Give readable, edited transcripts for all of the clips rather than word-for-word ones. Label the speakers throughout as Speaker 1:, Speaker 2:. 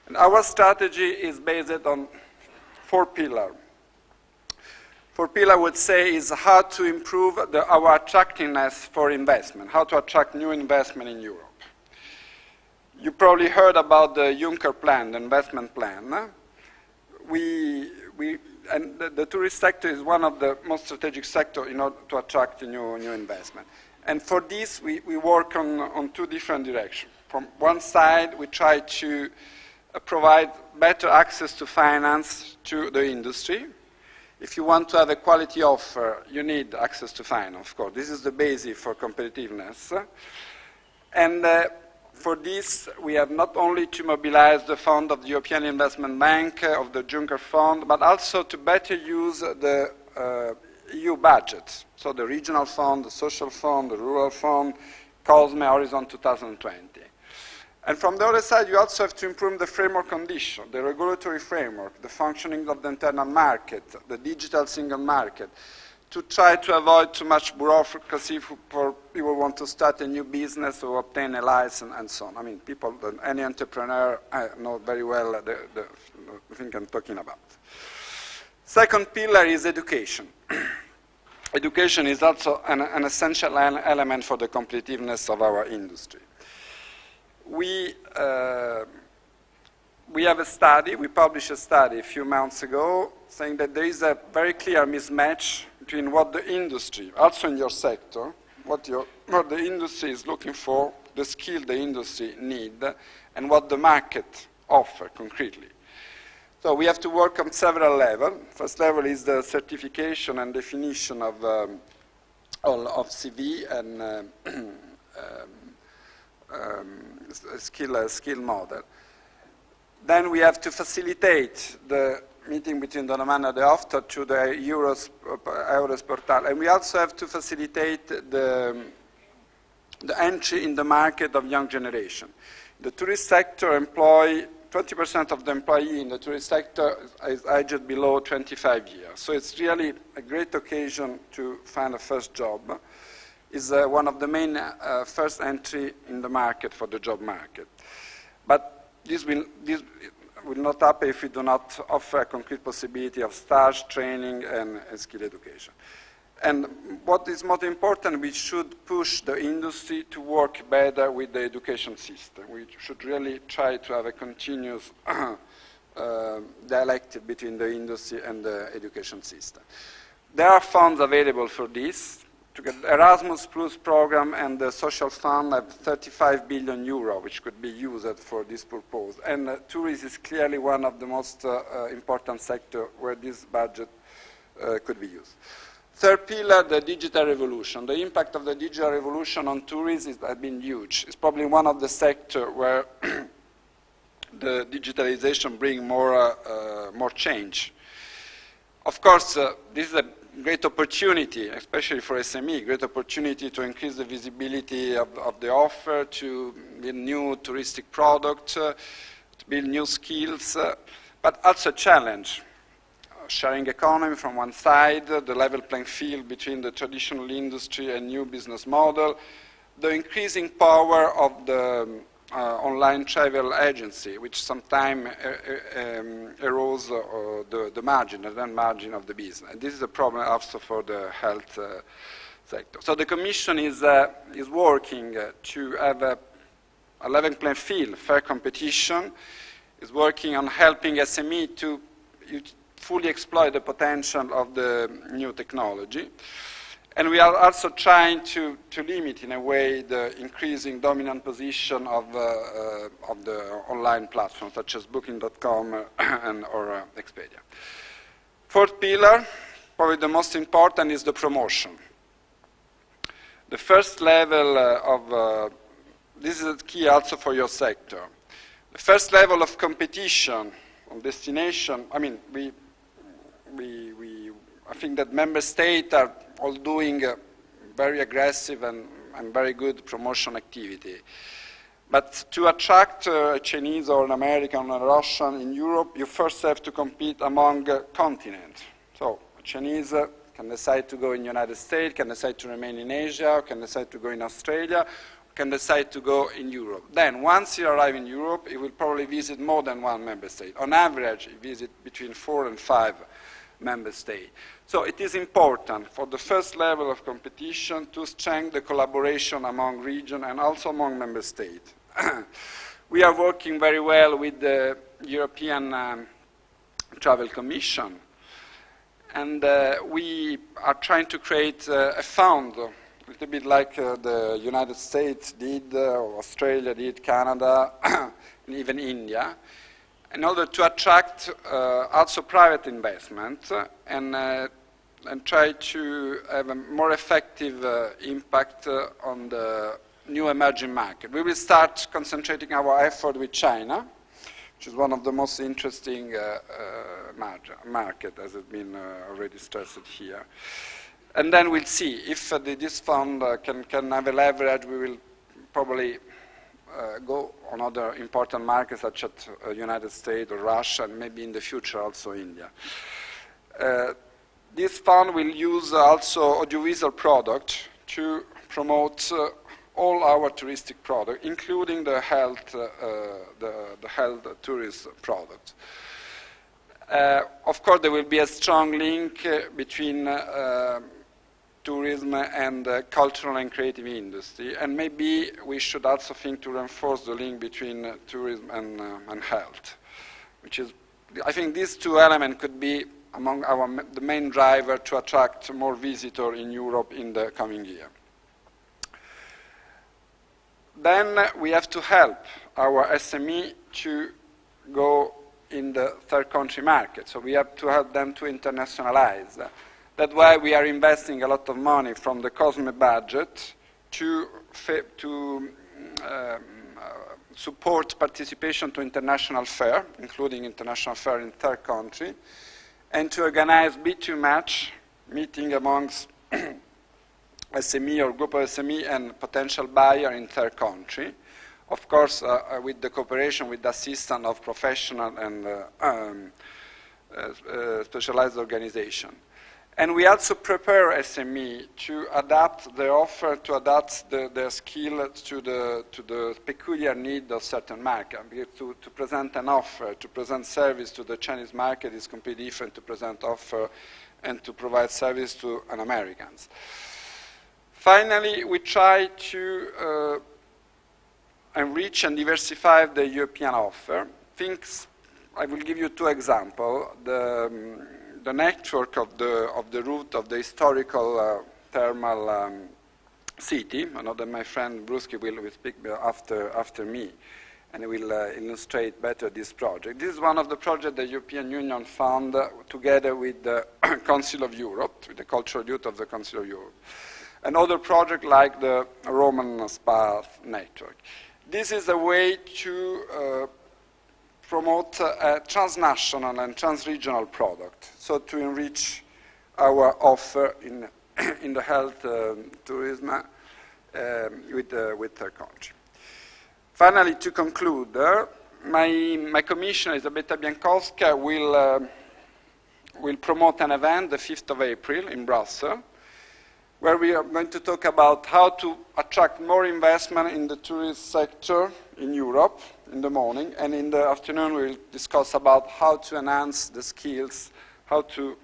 Speaker 1: And our strategy is based on 4 pillars. 4 pillars, I would say, is how to improve our attractiveness for investment, how to attract new investment in Europe. You probably heard about the Juncker plan, the investment plan. And the tourist sector is one of the most strategic sectors in order to attract new investment. And for this, we work on 2 different directions. From one side, we try to provide better access to finance to the industry. If you want to have a quality offer, you need access to finance, of course. This is the basis for competitiveness. And for this, we have not only to mobilize the fund of the European Investment Bank, of the Juncker Fund, but also to better use the EU budget. So the regional fund, the social fund, the rural fund, COSME, Horizon 2020. And from the other side, you also have to improve the framework condition, the regulatory framework, the functioning of the internal market, the digital single market, to try to avoid too much bureaucracy for people who want to start a new business or obtain a license and so on. I mean, any entrepreneur know very well the thing I'm talking about. Second pillar is education. Education is also an essential element for the competitiveness of our industry. We have a study, we published a study a few months ago saying that there is a very clear mismatch between what the industry, also in your sector, what the industry is looking for, the skill the industry needs, and what the market offers concretely. So we have to work on several levels. First level is the certification and definition of CV and skill model. Then we have to facilitate the meeting between the demand and the offer to the Euros portal. And we also have to facilitate the entry in the market of young generation. The tourist sector 20% of the employee in the tourist sector is aged below 25 years. So it's really a great occasion to find a first job. Is one of the main first entry in the market for the job market. But this will not happen if we do not offer a concrete possibility of stage, training, and skill education. And what is most important, we should push the industry to work better with the education system. We should really try to have a continuous dialectic between the industry and the education system. There are funds available for this. Erasmus Plus program and the social fund have 35 billion euro, which could be used for this purpose. And tourism is clearly one of the most important sectors where this budget could be used. Third pillar, the digital revolution. The impact of the digital revolution on tourism has been huge. It's probably one of the sectors where the digitalization brings more change. Of course, this is a great opportunity, especially for SME, great opportunity to increase the visibility of the offer, to build new touristic products, to build new skills, but also a challenge. Sharing economy from one side, the level playing field between the traditional industry and new business model, the increasing power of the online travel agency, which sometimes erodes the margin, the net margin of the business. And this is a problem also for the health sector. So the Commission is working to have a level playing field, fair competition, is working on helping SME to fully exploit the potential of the new technology. And we are also trying to limit, in a way, the increasing dominant position of the online platforms, such as Booking.com or Expedia. Fourth pillar, probably the most important, is the promotion. The first level this is key also for your sector. The first level of competition on destination, I mean, I think that member states are all doing very aggressive and very good promotion activity. But to attract a Chinese or an American or a Russian in Europe, you first have to compete among continents. So a Chinese can decide to go in the United States, can decide to remain in Asia, can decide to go in Australia, can decide to go in Europe. Then, once he arrives in Europe, he will probably visit more than one member state. On average, he visits between 4 and 5 member states. So it is important for the first level of competition to strengthen the collaboration among regions and also among member states. We are working very well with the European Travel Commission, and we are trying to create a fund, a little bit like the United States did, or Australia did, Canada, and even India, in order to attract also private investment and try to have a more effective impact on the new emerging market. We will start concentrating our effort with China, which is one of the most interesting market, as has been already stressed here. And then we'll see if this fund can have a leverage. We will probably go on other important markets such as United States or Russia, and maybe in the future also India. This fund will use also audiovisual products to promote all our touristic products, including the health tourism products. Of course, there will be a strong link between tourism and cultural and creative industry, and maybe we should also think to reinforce the link between tourism and health, which is, I think these two elements could be among the main driver to attract more visitors in Europe in the coming year. Then we have to help our SME to go in the third country market. So we have to help them to internationalize. That's why we are investing a lot of money from the COSME budget to support participation to international fair, including international fair in third country, and to organize B2 match meeting amongst SME or group of SME and potential buyer in third country, of course with the cooperation with the assistance of professional and specialized organization. And we also prepare SME to adapt their offer, to adapt their skill to the peculiar need of certain market. Because to present an offer, to present service to the Chinese market is completely different to present offer and to provide service to an Americans. Finally, we try to enrich and diversify the European offer. I will give you 2 examples. The network of the route of the historical thermal city. I know that my friend Bruschi will speak after me, and he will illustrate better this project. This is one of the projects the European Union fund together with the Council of Europe, with the cultural youth of the Council of Europe. Another project like the Roman Spa network. This is a way to promote a transnational and transregional product, so to enrich our offer in the health tourism with the country. Finally, to conclude, my commissioner, Elisabetta Biancowska, will promote an event the 5th of April in Brussels, where we are going to talk about how to attract more investment in the tourist sector in Europe in the morning, and in the afternoon we'll discuss about how to enhance the skills, how to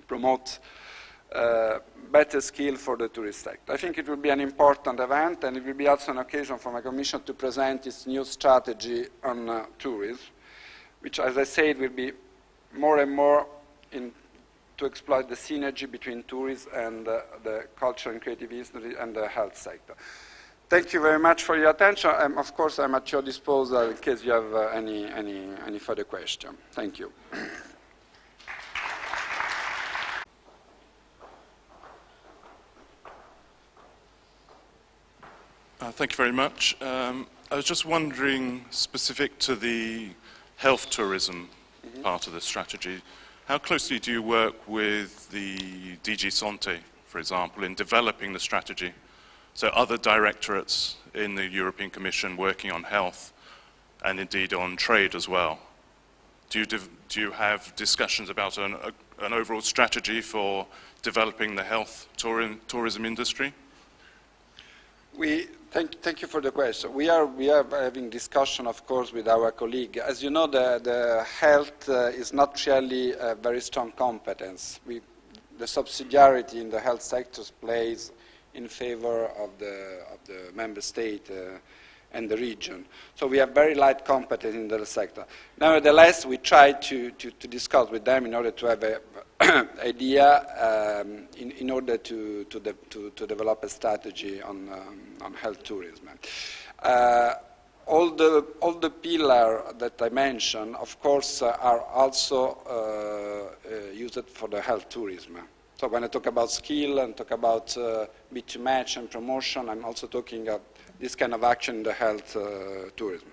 Speaker 1: promote better skill for the tourist sector. I think it will be an important event, and it will be also an occasion for my commission to present its new strategy on tourism, which, as I said, will be more and more to exploit the synergy between tourism and the culture and creative industry and the health sector. Thank you very much for your attention. Of course, I'm at your disposal in case you have any further question. Thank you.
Speaker 2: Thank you very much. I was just wondering, specific to the health tourism part of the strategy, how closely do you work with the DG Sante, for example, in developing the strategy? So other directorates in the European Commission working on health and indeed on trade as well. Do you have discussions about an overall strategy for developing the health tourism industry?
Speaker 1: Thank you for the question. We are having discussion, of course, with our colleague. As you know, the health is not really a very strong competence. The subsidiarity in the health sector plays in favor of the member state and the region. So we have very light competence in the sector. Nevertheless, we try to discuss with them in order to have an idea in order to develop a strategy on health tourism. All the pillars that I mentioned, of course, are also used for the health tourism. So when I talk about skill and talk about meet to match and promotion, I'm also talking of this kind of action in the health tourism.